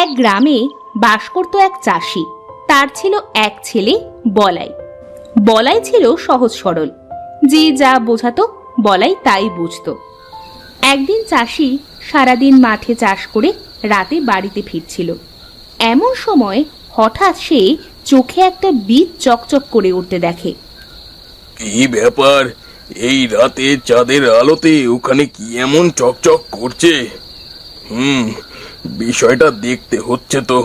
এক গ্রামে বাস করত এক চাষি। তার ছিল এক ছেলে বলাই। বলাই ছিল সহজ সরল, যে যা বোঝাতো বলাই তাই বুঝতো। একদিন চাষি সারাদিন মাঠে চাষ করে রাতে বাড়িতে ফিরছিল। এমন সময় হঠাৎ সে চোখে একটা বীজ চকচক করে উঠতে দেখে। কি ব্যাপার, এই রাতে চাঁদের আলোতে ওখানে কি এমন চকচক করছে? বিষয়টা দেখতে হচ্ছে তো।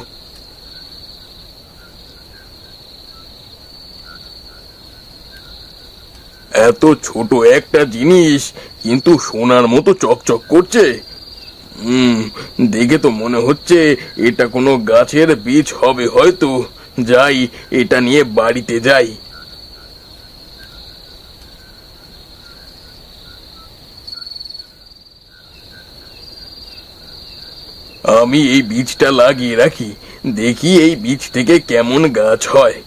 এত ছোট একটা জিনিস কিন্তু সোনার মতো চকচক করছে। দেখে তো মনে হচ্ছে এটা কোনো গাছের বীজ হবে হয়তো। যাই, এটা নিয়ে বাড়িতে যাই। আমি এই বীজটা লাগিয়ে রাখি, দেখি এই বীজ থেকে কেমন গাছ হয়।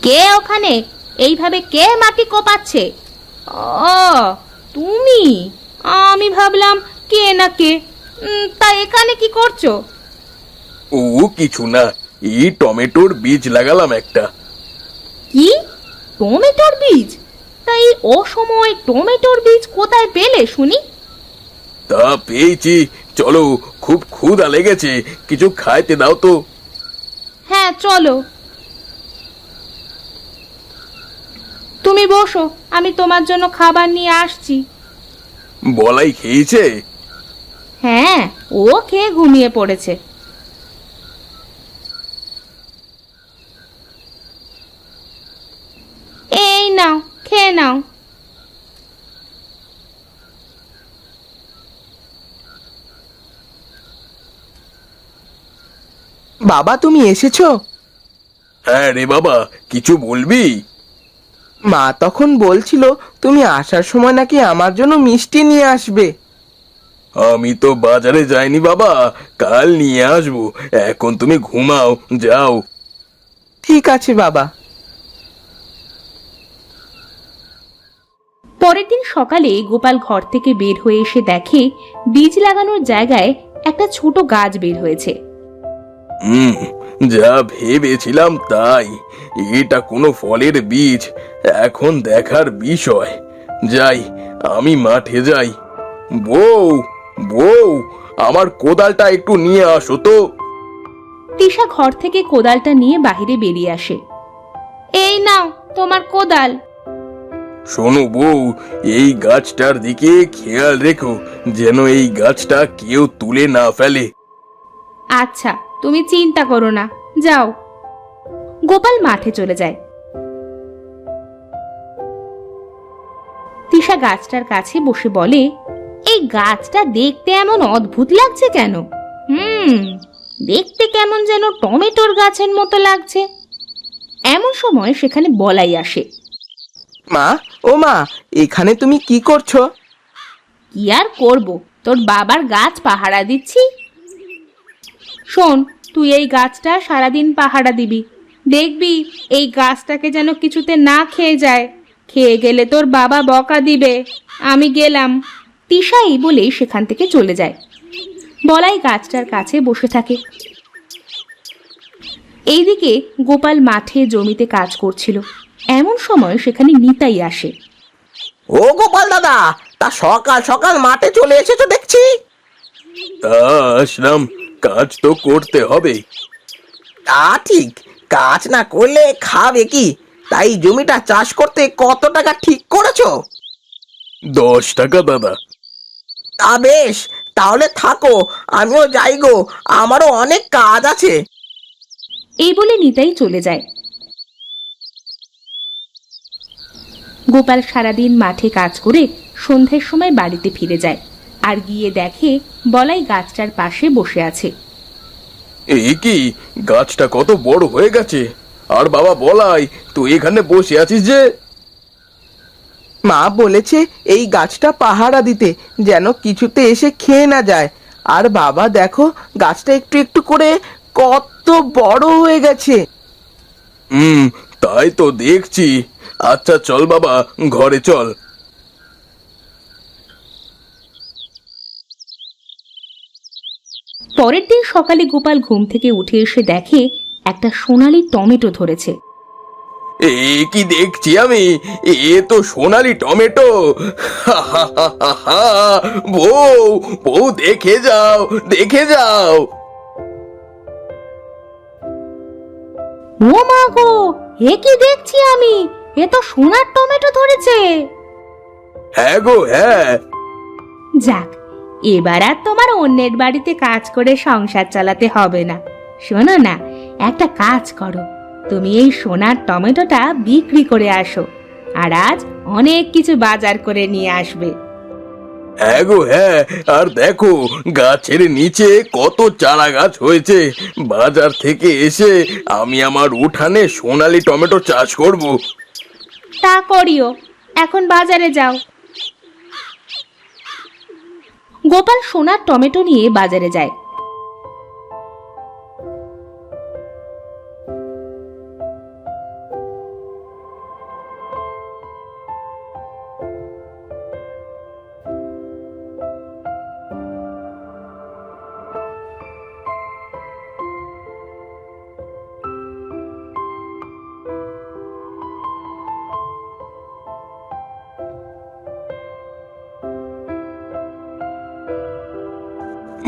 কে ওখানে? এইভাবে কে মাটি কোপাচ্ছে? ও তুমি? আমি ভাবলাম কে না কে। তা এখানে কি করছো? ও কিছু না, এই টমেটোর বীজ লাগালাম একটা। কি? টমেটোর বীজ? তা এই অসময়ে টমেটোর বীজ কোথায় পেলে শুনি? তা পেয়েছি, চলো, খুব ক্ষুধা লেগেছে, কিছু খাইতে দাও তো। হ্যাঁ চলো, তুমি বসো, আমি তোমার জন্য খাবার নিয়ে আসছি। বলাই খেয়েছে? হ্যাঁ, ও খেয়ে ঘুমিয়ে পড়েছে। এই নাও, খেয়ে নাও। বাবা, তুমি এসেছো? হ্যাঁ রে বাবা, কিছু বলবি? মা তখন বলছিল তুমি আসার সময় নাকি আমার জন্য মিষ্টি নিয়ে আসবে। আমি তো বাজারে যাইনি বাবা, কাল নিয়ে আসবো। এখন তুমি ঘুমাও, যাও। ঠিক আছে বাবা। পরের দিন সকালে গোপাল ঘর থেকে বের হয়ে এসে দেখে বীজ লাগানোর জায়গায় একটা ছোট গাছ বের হয়েছে। যা ভেবেছিলাম তাই, এটা কোনো ফলের বীজ। এখন দেখার বিষয়। যাই, আমি মাঠে যাই। বউ, বউ, আমার কোদালটা একটু নিয়ে আসো তো। তিশা ঘর থেকে কোদালটা নিয়ে বাইরে বেরিয়ে আসে। এই নাও তোমার কোদাল। শোনো বউ, এই গাছটার দিকে খেয়াল রেখো, যেন এই গাছটা কেউ তুলে না ফেলে। আচ্ছা, তুমি চিন্তা করো না, যাও। গোপাল মাঠে চলে যায়। তিশা গাছটার কাছে বসে বলে, এই গাছটা দেখতে এমন অদ্ভুত লাগছে কেন? দেখতে কেমন যেন টমেটোর গাছের মতো লাগছে। এমন সময় সেখানে বলাই আসে। মা, ও মা, এখানে তুমি কি করছো? কি আর করব, তোর বাবার গাছ পাহারা দিচ্ছি। শোন, তুই এই গাছটা সারাদিন পাহারা দিবি। দেখবি এই গাছটাকে যেন কিছুতে না খেয়ে যায়। খেয়ে গেলে তোর বাবা বকা দিবে। আমি গেলাম। তিশা এই বলে সেখান থেকে চলে যায়। বলাই গাছটার কাছে বসে থাকে। এইদিকে গোপাল মাঠে জমিতে কাজ করছিল। এমন সময় সেখানে নিতাই আসে। ও গোপাল দাদা, তা সকাল সকাল মাঠে চলে এসেছো দেখছি। তা আসলাম, কাজ তো করতে হবে। তা ঠিক, কাজ না করলে খাবে কি? তাই জমিটা চাষ করতে কত টাকা ঠিক করেছো? 10 টাকা দাদা। তা বেশ, তাহলে থাকো, আমিও যাই গো, আমারও অনেক কাজ আছে। এই বলে নিতাই চলে যায়। গোপাল সারাদিন মাঠে কাজ করে সন্ধ্যের সময় বাড়িতে ফিরে যায়। আর গিয়ে দেখে বলাই গাছটার পাশে বসে আছে। এই কি, গাছটা কত বড় হয়ে গেছে! আর বাবা বলাই, তুই এখানে বসে আছিস যে? মা বলেছে এই গাছটা পাহারা দিতে, যেন কিছুতে এসে খেয়ে না যায়। আর বাবা দেখো, গাছটা একটু একটু করে কত বড় হয়ে গেছে। তাই তো দেখছি। আচ্ছা চল বাবা, ঘরে চল। পরের দিন সকালে গোপাল ঘুম থেকে উঠে এসে দেখে একটা সোনালী টমেটো ধরেছে। এ কি দেখছি আমি, এ তো সোনালী টমেটো। বউ, বউ দেখে যাও, দেখে যাও। ও মা গো, এ কি দেখছি আমি, এ তো সোনার টমেটো ধরেছে। হ্যাঁ গো হ্যাঁ। যাক, এবার আর তোমার অন্যের বাড়িতে কাজ করে সংসার চালাতে হবে না। শোনো না, একটা কাজ করো, তুমি এই সোনার টমেটোটা বিক্রি করে আসো, আর আজ অনেক কিছু বাজার করে নিয়ে আসবে। হ্যাঁ গো হ্যাঁ, আর দেখো গাছের নিচে কত চারা গাছ হয়েছে। বাজার থেকে এসে আমি আমার উঠানে সোনালী টমেটো চাষ করব। তা করিও, এখন বাজারে যাও। গোপাল সোনার টমেটো নিয়ে বাজারে যায়।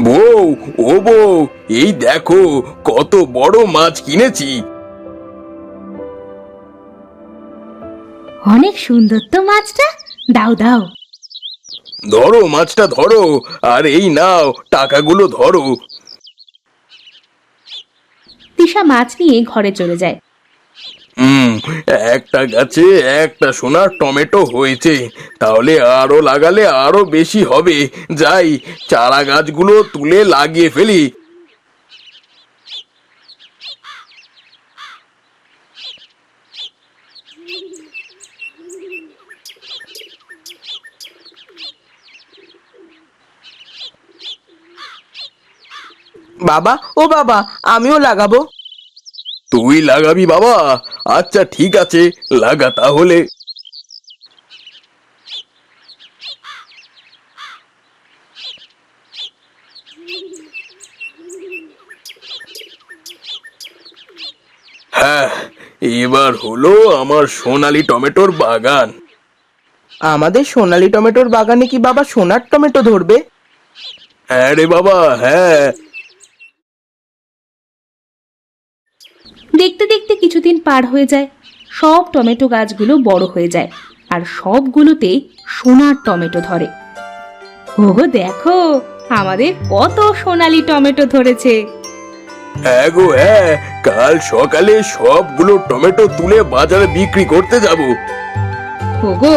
বউ, ও বউ, এই দেখো কত বড় মাছ কিনেছি। অনেক সুন্দর তো মাছটা, দাও দাও। ধরো মাছটা ধরো, আর এই নাও টাকাগুলো ধরো। তিশা মাছ নিয়ে ঘরে চলে যায়। হুম, একটা গাছে একটা সোনার টমেটো হয়েছে, তাহলে আরো লাগালে আরো বেশি হবে। যাই, চারা গাছগুলো তুলে লাগিয়ে ফেলি। বাবা, ও বাবা, আমিও লাগাবো। তুই লাগাবি বাবা? আচ্ছা ঠিক আছে, লাগা তাহলে। হ্যাঁ, এবার হলো আমার সোনালী টমেটোর বাগান। আমাদের সোনালী টমেটোর বাগানে কি বাবা সোনার টমেটো ধরবে? হ্যাঁ রে বাবা, হ্যাঁ। দেখতে দেখতে কিছুদিন পার হয়ে যায়, সব টমেটো গাছগুলো বড় হয়ে যায়, আর সবগুলোতে সোনার টমেটো ধরে। ওগো দেখো, আমাদের কত সোনালী টমেটো ধরেছে। হ্যাঁ গো হ্যাঁ, কাল সকালে সবগুলো টমেটো তুলে বাজারে বিক্রি করতে যাব। ওগো,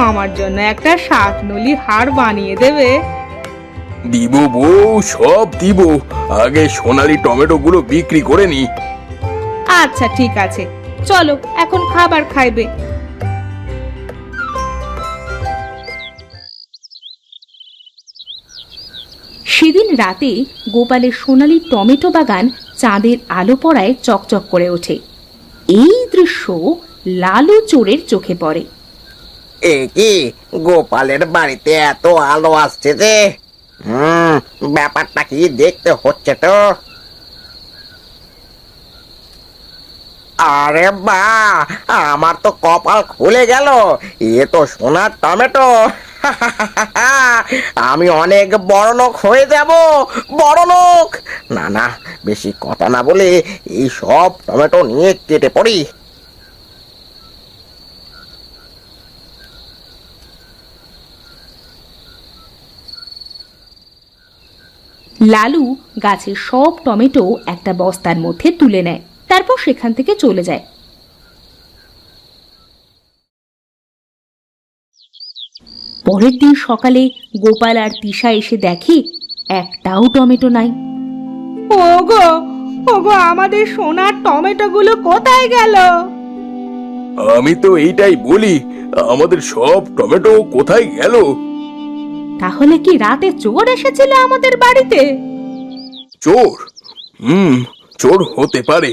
আমার জন্য একটা শাকনলি হার বানিয়ে দেবে? দিব বউ, সব দিব। আগে সোনালী টমেটো গুলো বিক্রি করে নি। আচ্ছা ঠিক আছে, চলো এখন খাবার খাইবে। সেদিন রাতে গোপালের সোনালী টমেটো বাগান চাঁদের আলো পড়ায় চকচক করে ওঠে। এই দৃশ্য লালু চোরের চোখে পড়ে। এ কি, গোপালের বাড়িতে এত আলো আসছে যে? ব্যাপারটা কি দেখতে হচ্ছে তো। আরে বা, আমার তো কপাল খুলে গেল, এ তো সোনার টমেটো। আমি অনেক বড় লোক হয়ে যাব, বড় লোক। না না, বেশি কথা না বলে এই সব টমেটো নিয়ে কেটে পড়ি। লালু গাছের সব টমেটো একটা বস্তার মধ্যে তুলে নেয়, তারপর সেখান থেকে চলে যায়। পরের দিন সকালে গোপাল আর তিশা এসে দেখে একটাও টমেটো নাই। ওগো, ওগো, আমাদের সোনার টমেটোগুলো কোথায় গেল? আমি তো এইটাই বলি, আমাদের সব টমেটো কোথায় গেল? তাহলে কি রাতে চোর এসেছিল আমাদের বাড়িতে? চোর? চোর হতে পারে।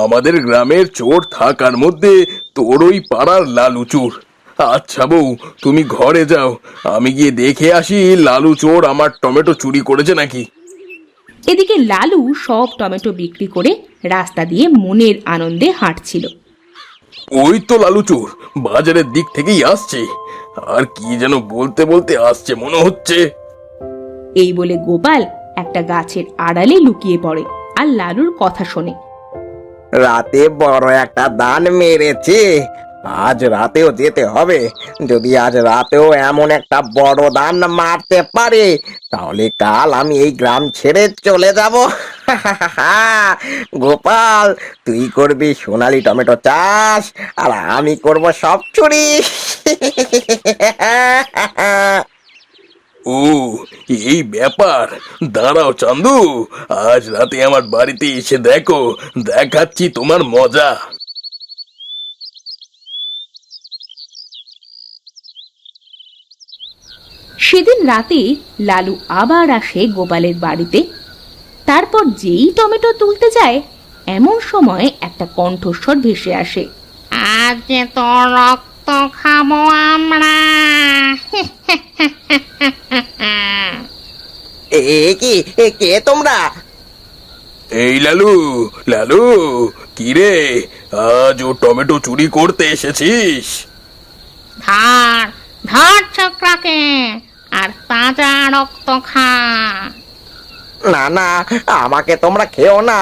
আমাদের গ্রামের চোর থাকার মধ্যে তোর ওই পাড়ার লালু চোর। আচ্ছা বউ, তুমি ঘরে যাও, আমি গিয়ে দেখে আসি লালু চোর আমার টমেটো চুরি করেছে নাকি। এদিকে লালু সব টমেটো বিক্রি করে রাস্তা দিয়ে মনের আনন্দে হাঁটছিল। ওই তো লালু চোর বাজারের দিক থেকেই আসছে, আর কি যেন বলতে বলতে আসছে মনে হচ্ছে। এই বলে গোপাল একটা গাছের আড়ালে লুকিয়ে পড়ে আর লালুর কথা শোনে। রাতে বড় একটা দান মেরেছে, আজ রাতেও যেতে হবে। যদি আজ রাতেও এমন একটা বড় দান মারতে পারে, তাহলে কাল আমি এই গ্রাম ছেড়ে চলে যাব। গোপাল, তুই করবি সোনালি টমেটো চাষ, আর আমি করব সব চুরি। ও, এই ব্যাপার। দাঁড়াও চান্দু, আজ রাতে আমার বাড়িতে এসে দেখো, দেখাচ্ছি তোমার মজা। সেদিন রাতে লালু আবার আসে গোপালের বাড়িতে। তারপর যেই টমেটো তুলতে যায়, এমন সময় একটা কণ্ঠস্বর ভেসে আসে। আজ যে তোর রক্ত খাবো আমরা। কে তোমরা? এই লালু, লালু, কি রে, আজ ও টমেটো চুরি করতে এসেছিস? ধর ধর ছোকরাকে, আর তাজা রক্ত খা। না না, আমাকে তোমরা খেও না।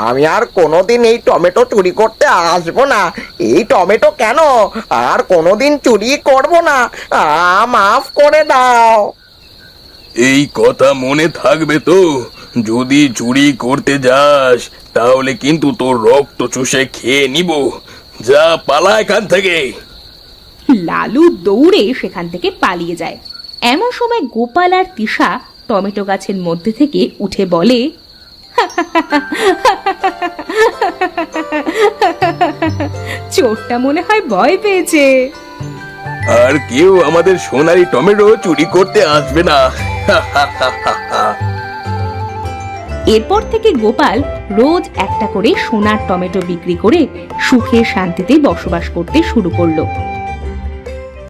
আমি আর কোনোদিন এই টমেটো চুরি করতে আসবো না। এই টমেটো কেন, আর কোনোদিন চুরি করব না। মাফ করে দাও। এই কথা মনে থাকবে তো, যদি চুরি করতে যাস তাহলে কিন্তু তোর রক্ত চুষে খেয়ে নিব। যা, পালা এখান থেকে। লালু দৌড়ে সেখান থেকে পালিয়ে যায়। এমন সময় গোপাল আর তিশা টমেটো গাছের মধ্যে থেকে উঠে বলে, চোরটা মনে হয় ভয় পেয়েছে। আর কেউ আমাদের সোনালি টমেটো চুরি করতে আসবে না। এরপর থেকে গোপাল রোজ একটা করে সোনার টমেটো বিক্রি করে সুখে শান্তিতে বসবাস করতে শুরু করলো।